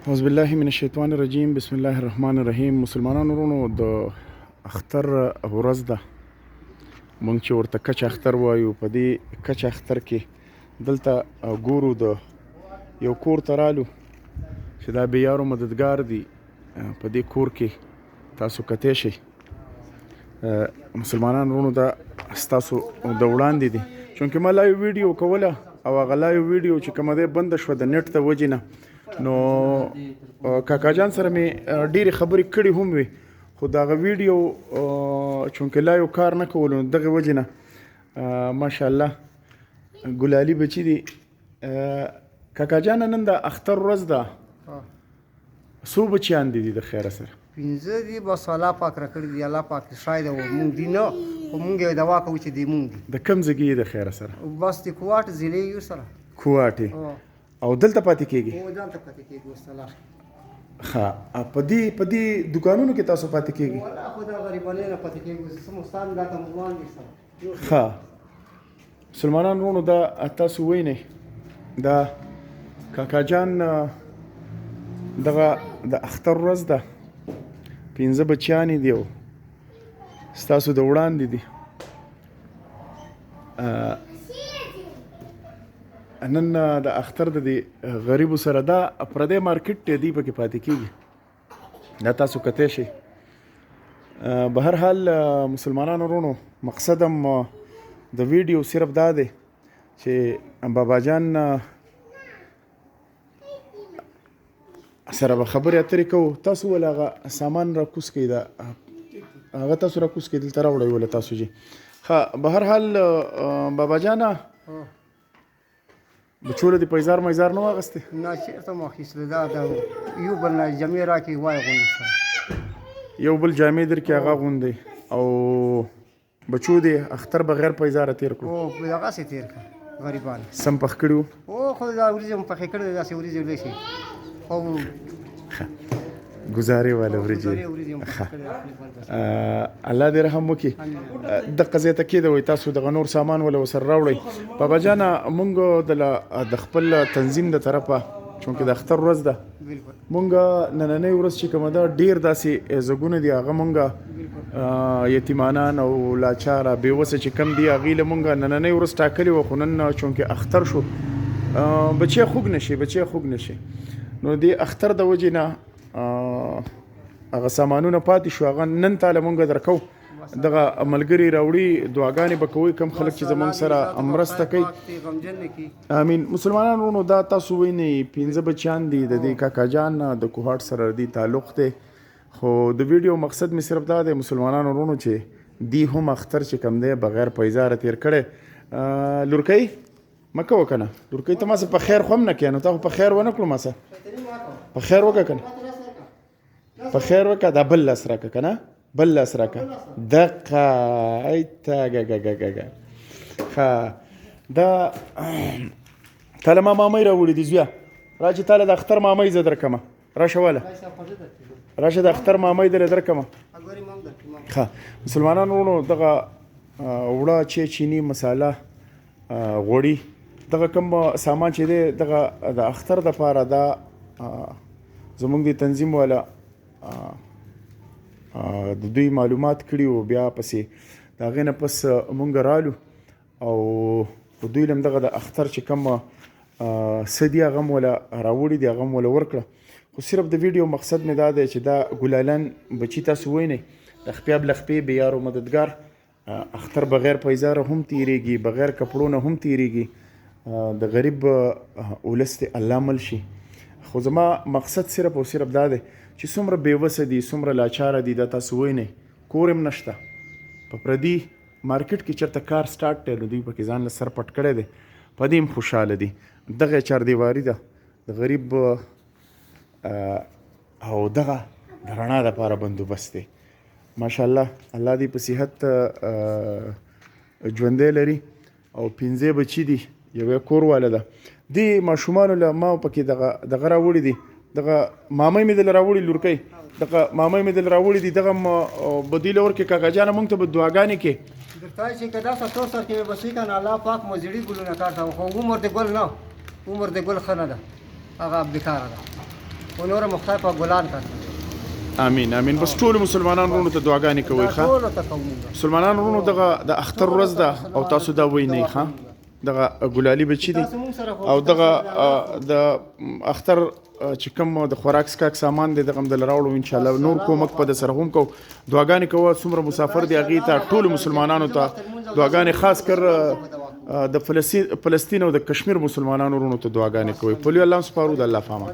اعوذ بالله من الشیطان الرجیم بسم الله الرحمن الرحیم. مسلمانانو ورونو د اختر ورځ ده، مونږ چې ورته کچ اختر وایو. په دې کچ اختر کې دلته ګورو د یو کور ته رالو چې دا بې یارو مددګار دي. په دې کور کې تاسو کتی شئ مسلمانان ورونو، دا ستاسو د وړاندې دي. چونکې ما لایو ویډیو کوله او هغه لایو ویډیو چې کومه دی بنده شوه د نیټ د وجې نه، نو کاکا جان سره مې ډېرې خبرې کړې هم وي، خو د هغه ویډیو چونکې لایو کار نه کولو نو دغې وجې نه ماشاءالله ګلالي بچي دي. کاکا جانه نن د اختر ورځ ده، څو بچیان دي د خیره سره؟ 15 دي. بس الله پاک راکړي دي، الله پاک شاید مونږ دي نه، خو مونږ یې دوا کوو چې دی مونږ دي. د کوم ځای کې د خیره سره؟ بس د کوټ ضلع یو سره کوټې. او دلته پاتې کېږي؟ او دلته پاتې کېږي وسله. ښه، په دې دوکانونو کې تاسو پاتې کېږي؟ والله خو د غریبانو نه پاتې کېږي، سمستان دا ته موږ دي سره. ښه مسلمانان ورونو، دا تاسو وینئ دا کاکا جان دغه د اختر ورځ ده، 15 بچیان دي او ستاسو د وړاندې دي. نن د اختر د دې غریبو سره دا پردی مارکیټ دی پکې پاتې کېږي، دا تاسو کتی شئ. به هر حال مسلمانانو ورونو، مقصد هم د ویډیو صرف دا دی چې بابا جان سره به خبرې اترې کوو. تاسو ول هغه سامان راکوز کړئ، دا هغه تاسو راکوز کړئ، دلته راوړئ ول تاسو جي. ښه، به هر حال بابا جانه بچوله دې پیزار میزار نه واغستې؟ نه چېرته مو اخیستلی، دا د یو بل نه جامې راکړي وایې غوندې سره، یو بل جامې در کې هغه غوندې. او بچو دې اختر بغیر پیزاره تېر کړو؟ او دغسې تېر کړه غریبان. سم پخ کړي وو؟ او خو دا وریځې مو پخې کړې، داسې وریځې لشي او ګزارې والا وریجې. الله دې رحم وکړي. دغه ځای ته کېدوئ تاسو دغه نور سامان ولا ورسره راوړئ. بابا جانه مونږ د خپل تنظیم د طرفه، چونکې د اختر ورځ ده، مونږ نننۍ ورځ چې کومه ده ډېر داسې ځګونه دي، هغه مونږ یتیمانان او لاچاره بېوسه چې کم دي هغې له مونږ نننۍ ورځ ټاکلې وه، خو نن چونکې اختر شو بچی خوږ نشي نو دې اختر د وجې نه هغه سامانونه پاتې شو، هغه نن تاله مونږ درکو. دغه ملګري راوړي، دعاګانې به کوئ کوم خلک چې زمونږ سره مرسته کوي. امین. مسلمانانو ورونو، دا تاسو وینئ 15 بچیان دي د دې کاکا جان د کوهاټ سره دې تعلق دی. خو د ویډیو مقصد مې صرف دا دی مسلمانانو ورونو چې دی هم اختر چې کم دی بغیر پیزاره تېر کړی. لورکۍ مه کوه که نه، لورکۍ ته ما څه په خیر خو هم نه کوې، نو تا خو په خیر ونه کړو، ما څه په خیر وکړه که نه، په خیر وکړه. دا بل لاس راکړه که نه، بل لاس راکړه دقه ایته ګګګګګ. ښه، دا تاله ما مامۍ راوړي دي زویه، را چې تاله د اختر مامۍ زه درکمه، راشه واله راشه د اختر مامۍ درې درکمه. ښه مسلمانانو ورونو، دغه وړه چینی مساله غوړي، دغه کوم سامان چې دی دغه د اختر دپاره دا زمونږ د تنظیم والا د دوی معلومات کړي وو، بیا پسې د هغې نه پس مونږ رالو او دوی له هم دغه د اختر چې کوم څه دي هغه م وله راوړي دي، هغه م وله ورکړه. خو صرف د ویډیو مقصد مې دا دی چې دا ګلالان بچي تاسو وینئ، لخپې بلخپې بې یارو مددګار، اختر بغیر پیزاره هم تیریږي، بغیر کپړو نه هم تیریږي. د غریب ولس دې الله مل شي. خو زما مقصد صرف او صرف دا دی چې څومره بېوسه دي، څومره لاچاره دي، دا تاسو وینئ کور هم نشته، په پردي مارکیټ کې چېرته کار سټارټ دی نو دوی پکې ځان له سر پټ کړی دی، په دې هم خوشحاله دي. دغه چاردیواري ده د غریب او دغه د رڼا دپاره بندوبست دی. ماشاءالله الله دې په صحت ژوندی لري. او 15 بچي دي، یوې کور واله ده. دې ماشومانو له ما پکې دغه راوړي دي، دغه مامۍ مې دله راوړي، لورکۍ دغه مامۍ مې دله راوړي دي، دغه به دوی له ورکړې. کاکا جانه مونږ ته به دعاګانې کې درته چې که داسې تور سر کې مې بسې که نه، الله پاک مو زړي ګلونه کار ته، خو عمر د ګل نه، عمر د ګل ښه نه ده، هغه بېکاره ده. او نور مخای په ګلان کا امين امين. بس ټول مسلمانانو ورونو ته دعاګانې کوي ښا. ټول ته کوم مسلمانانو ورونو دغه د اختر ورځ ده او تاسو دا وایي نه ښا. دغه ګلالي بچی دي او دغه د اختر چې کوم د خوراک سکاک سامان دی دغه د راوړو ان شاء الله نور کومک په سره هم کو دعاګانې کوه. څومره مسافر دی هغه ته ټول مسلمانانو ته دعاګانې خاص کر د فلسطین او د کشمیر مسلمانانو ورونو ته دعاګانې کوي. په لوی الله سپارو د الله فامان.